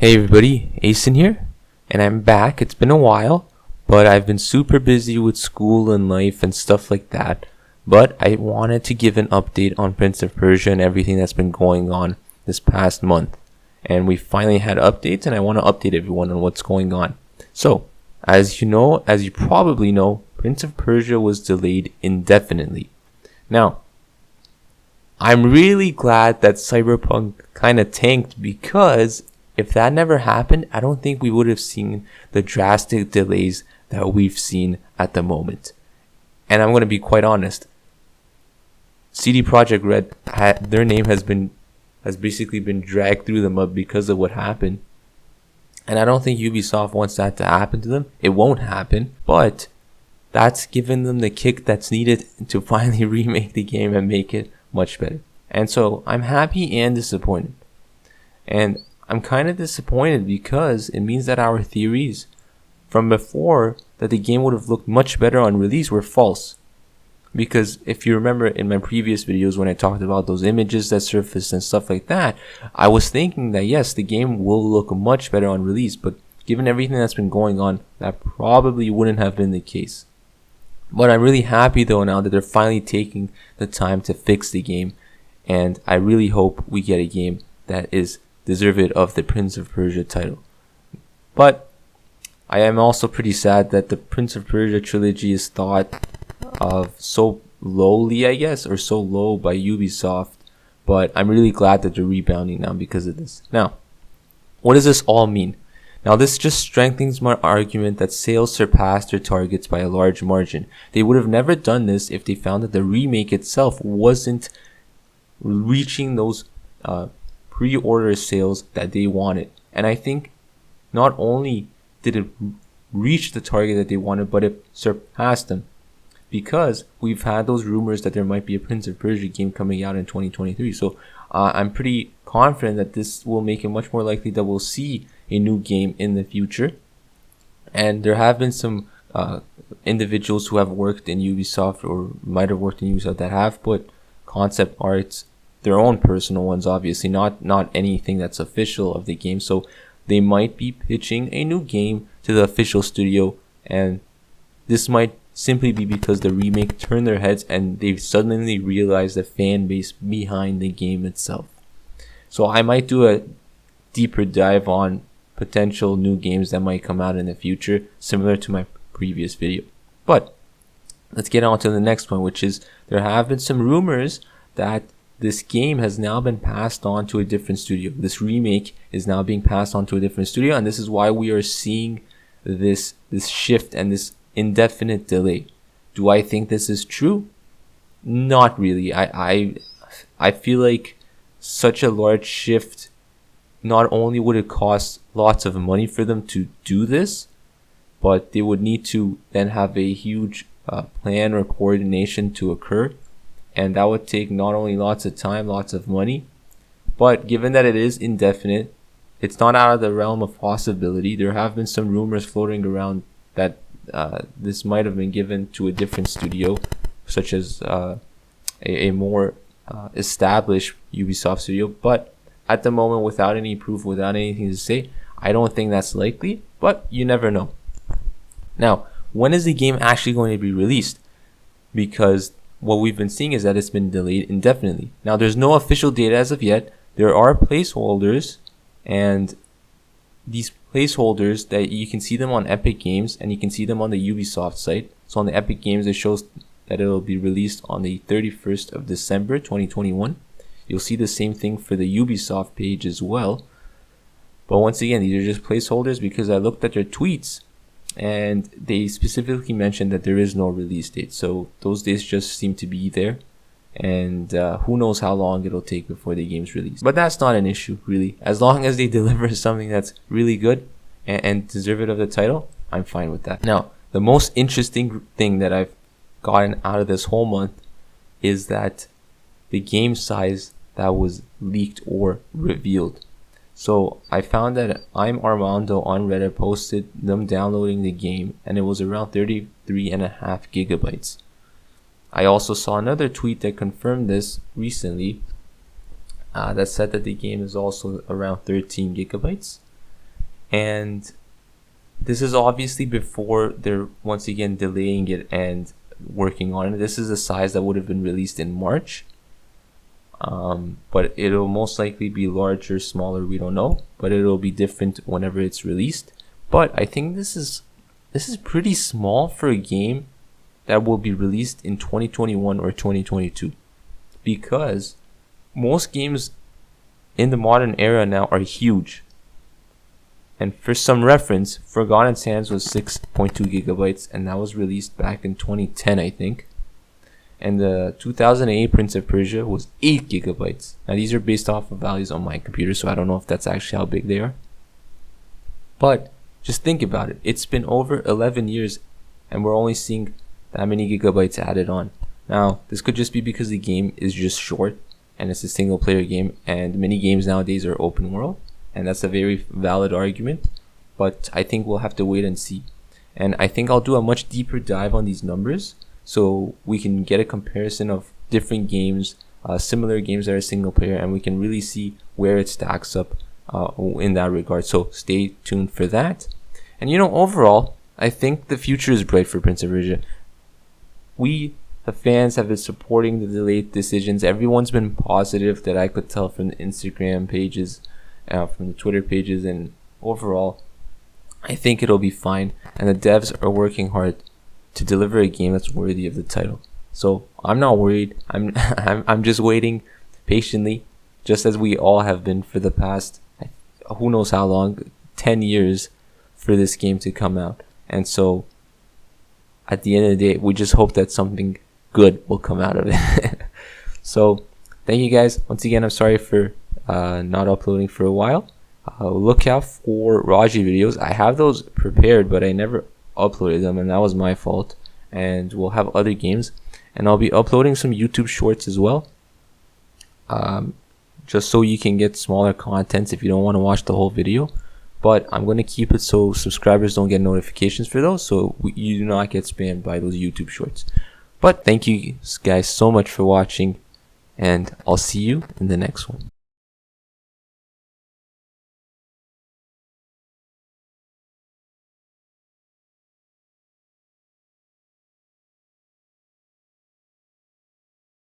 Hey everybody, Asen here, and I'm back. It's been a while, but I've been super busy with school and life and stuff like that. But I wanted to give an update on Prince of Persia and everything that's been going on this past month. And we finally had updates, and I want to update everyone on what's going on. So, as you probably know, Prince of Persia was delayed indefinitely. Now, I'm really glad that Cyberpunk kind of tanked because if that never happened, I don't think we would have seen the drastic delays that we've seen at the moment. And I'm going to be quite honest. CD Projekt Red, their name has basically been dragged through the mud because of what happened. And I don't think Ubisoft wants that to happen to them. It won't happen, but that's given them the kick that's needed to finally remake the game and make it much better. And so I'm happy and disappointed. And I'm kind of disappointed because it means that our theories from before that the game would have looked much better on release were false. Because if you remember in my previous videos when I talked about those images that surfaced and stuff like that, I was thinking that yes, the game will look much better on release, but given everything that's been going on, that probably wouldn't have been the case. But I'm really happy though now that they're finally taking the time to fix the game, and I really hope we get a game that is deserving of the Prince of Persia title. But I am also pretty sad that the Prince of Persia trilogy is thought of so lowly, I guess, or so low by Ubisoft. But I'm really glad that they're rebounding now because of this. Now, what does this all mean? Now, this just strengthens my argument that sales surpassed their targets by a large margin. They would have never done this if they found that the remake itself wasn't reaching those pre-order sales that they wanted. And I think not only did it reach the target that they wanted, but it surpassed them, because we've had those rumors that there might be a Prince of Persia game coming out in 2023. So I'm pretty confident that this will make it much more likely that we'll see a new game in the future. And there have been some individuals who have worked in Ubisoft or might have worked in Ubisoft that have put concept arts, their own personal ones, obviously, not anything that's official of the game. So they might be pitching a new game to the official studio, and this might simply be because the remake turned their heads and they suddenly realized the fan base behind the game itself. So I might do a deeper dive on potential new games that might come out in the future, similar to my previous video. But let's get on to the next point, which is there have been some rumors that this game has now been passed on to a different studio. This remake is now being passed on to a different studio, and this is why we are seeing this shift and this indefinite delay. Do I think this is true? Not really. I feel like such a large shift, not only would it cost lots of money for them to do this, but they would need to then have a huge plan or coordination to occur. And that would take not only lots of time, lots of money, but given that it is indefinite, it's not out of the realm of possibility. There have been some rumors floating around that this might have been given to a different studio, such as a more established Ubisoft studio. But at the moment, without any proof, without anything to say, I don't think that's likely, but you never know. Now, when is the game actually going to be released? Because what we've been seeing is that it's been delayed indefinitely. Now, there's no official date as of yet. There are placeholders, and these placeholders, that you can see them on Epic Games and you can see them on the Ubisoft site. So on the Epic Games, it shows that it'll be released on the 31st of December 2021. You'll see the same thing for the Ubisoft page as well. But once again, these are just placeholders because I looked at their tweets and they specifically mentioned that there is no release date. So those dates just seem to be there. And who knows how long it'll take before the game's released. But that's not an issue, really. As long as they deliver something that's really good and deserving of the title, I'm fine with that. Now, the most interesting thing that I've gotten out of this whole month is that the game size that was leaked or revealed. So I found that I'm Armando on Reddit posted them downloading the game, and it was around 33.5 gigabytes. I also saw another tweet that confirmed this recently, that said that the game is also around 13 gigabytes. And this is obviously before they're once again delaying it and working on it. This is a size that would have been released in March. But it'll most likely be larger, smaller, we don't know. But it'll be different whenever it's released. But I think this is pretty small for a game that will be released in 2021 or 2022. Because most games in the modern era now are huge. And for some reference, Forgotten Sands was 6.2 gigabytes, and that was released back in 2010, I think. And the 2008 Prince of Persia was 8 gigabytes. Now these are based off of values on my computer, so I don't know if that's actually how big they are. But just think about it. It's been over 11 years, and we're only seeing that many gigabytes added on. Now, this could just be because the game is just short, and it's a single player game, and many games nowadays are open world. And that's a very valid argument, but I think we'll have to wait and see. And I think I'll do a much deeper dive on these numbers so we can get a comparison of different games, similar games that are single player, and we can really see where it stacks up in that regard. So stay tuned for that. And overall, I think the future is bright for Prince of Persia. We, the fans, have been supporting the delayed decisions. Everyone's been positive that I could tell from the Instagram pages, from the Twitter pages, and overall I think it'll be fine, and the devs are working hard to deliver a game that's worthy of the title. So I'm not worried. I'm just waiting patiently, just as we all have been for the past who knows how long, 10 years, for this game to come out. And so at the end of the day, we just hope that something good will come out of it. So thank you guys once again. I'm sorry for not uploading for a while. Look out for Raji videos. I have those prepared, but I never uploaded them, and that was my fault. And we'll have other games, and I'll be uploading some YouTube shorts as well, just so you can get smaller contents if you don't want to watch the whole video. But I'm going to keep it so subscribers don't get notifications for those, so you do not get spammed by those YouTube shorts. But thank you guys so much for watching, and I'll see you in the next one.